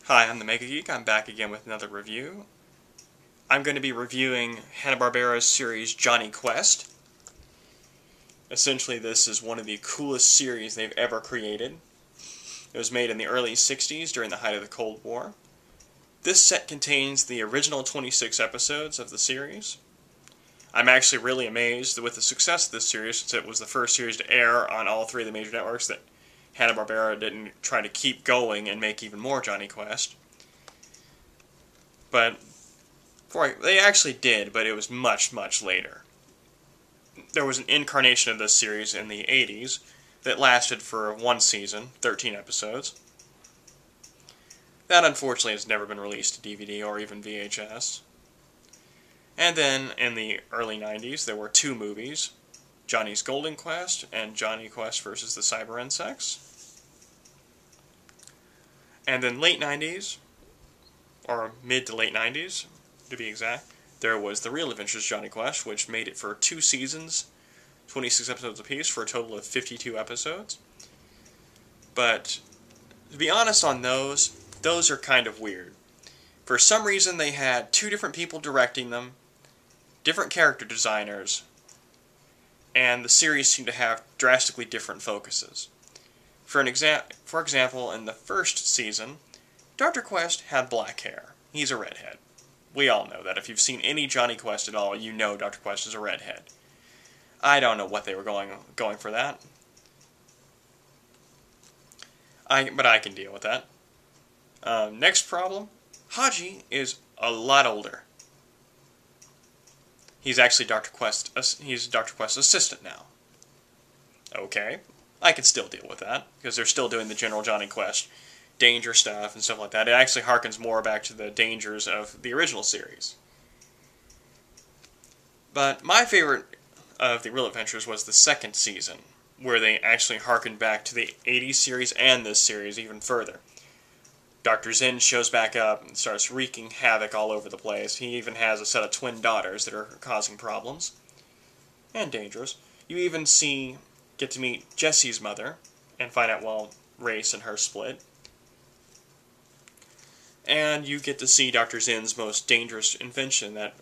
Hi, I'm the Mega Geek. I'm back again with another review. I'm going to be reviewing Hanna-Barbera's series Jonny Quest. Essentially, this is one of the coolest series they've ever created. It was made in the early 60s during the height of the Cold War. This set contains the original 26 episodes of the series. I'm actually really amazed with the success of this series, since it was the first series to air on all three of the major networks, that Hanna-Barbera didn't try to keep going and make even more Jonny Quest. But they actually did, but it was much, much later. There was an incarnation of this series in the 80s that lasted for one season, 13 episodes. That unfortunately has never been released to DVD or even VHS. And then in the early 90s there were two movies, Jonny's Golden Quest and Jonny Quest vs. the Cyber Insects. And then late 90s, or mid to late 90s to be exact, there was The Real Adventures of Jonny Quest, which made it for 2 seasons, 26 episodes apiece, for a total of 52 episodes. But to be honest on those are kind of weird. For some reason they had 2 different people directing them, different character designers, and the series seemed to have drastically different focuses. For example, in the first season, Dr. Quest had black hair. He's a redhead. We all know that. If you've seen any Jonny Quest at all, you know Dr. Quest is a redhead. I don't know what they were going for that. But I can deal with that. Next problem, Haji is a lot older. He's actually Dr. Quest's assistant now. Okay, I can still deal with that, because they're still doing the general Jonny Quest danger stuff and stuff like that. It actually harkens more back to the dangers of the original series. But my favorite of The Real Adventures was the second season, where they actually harkened back to the 80s series and this series even further. Dr. Zinn shows back up and starts wreaking havoc all over the place. He even has a set of twin daughters that are causing problems. And dangerous. You even get to meet Jesse's mother, and find out, well, Race and her split. And you get to see Dr. Zinn's most dangerous invention, that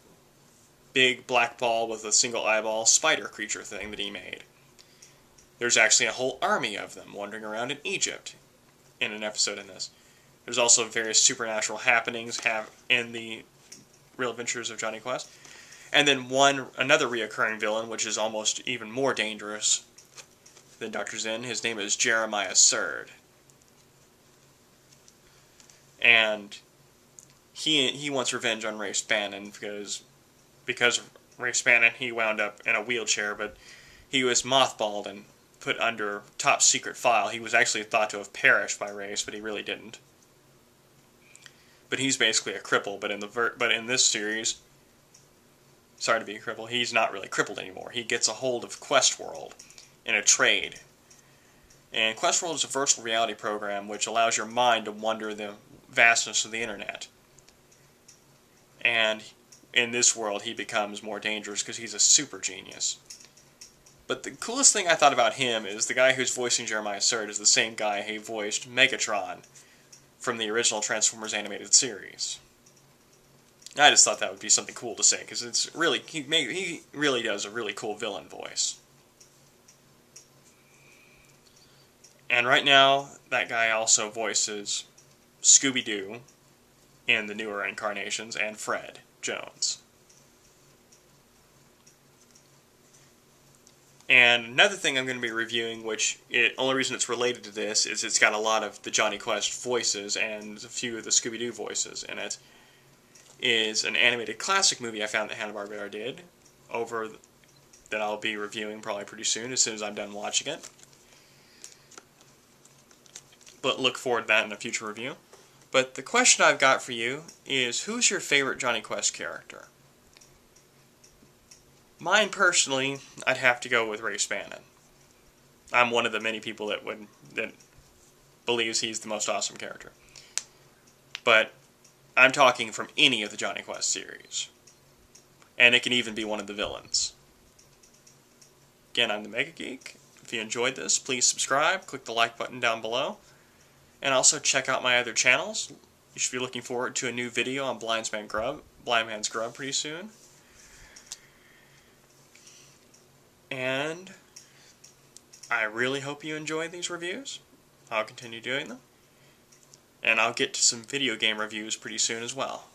big black ball with a single eyeball spider creature thing that he made. There's actually a whole army of them wandering around in Egypt in an episode in this. There's also various supernatural happenings in the Real Adventures of Jonny Quest. And then another reoccurring villain, which is almost even more dangerous than Dr. Zinn. His name is Jeremiah Surd. And he wants revenge on Rafe Bannon, because of Rafe Bannon he wound up in a wheelchair, but he was mothballed and put under top secret file. He was actually thought to have perished by Rafe, but he really didn't. But he's basically a cripple, but in this series, sorry to be a cripple, he's not really crippled anymore. He gets a hold of Questworld in a trade. And Questworld is a virtual reality program which allows your mind to wander the vastness of the internet. And in this world he becomes more dangerous because he's a super genius. But the coolest thing I thought about him is the guy who's voicing Jeremiah Surd is the same guy who voiced Megatron from the original Transformers animated series. I just thought that would be something cool to say, because it's really he really does a really cool villain voice. And right now, that guy also voices Scooby-Doo in the newer incarnations, and Fred Jones. And another thing I'm going to be reviewing, only reason it's related to this, is it's got a lot of the Jonny Quest voices and a few of the Scooby-Doo voices in it, is an animated classic movie I found that Hanna-Barbera did, that I'll be reviewing probably pretty soon, as soon as I'm done watching it. But look forward to that in a future review. But the question I've got for you is, who's your favorite Jonny Quest character? Mine, personally, I'd have to go with Rafe Bannon. I'm one of the many people that believes he's the most awesome character. But I'm talking from any of the Jonny Quest series. And it can even be one of the villains. Again, I'm the Mega Geek. If you enjoyed this, please subscribe, click the like button down below, and also check out my other channels, You should be looking forward to a new video on Blind Man's Grub pretty soon. And I really hope you enjoy these reviews. I'll continue doing them. And I'll get to some video game reviews pretty soon as well.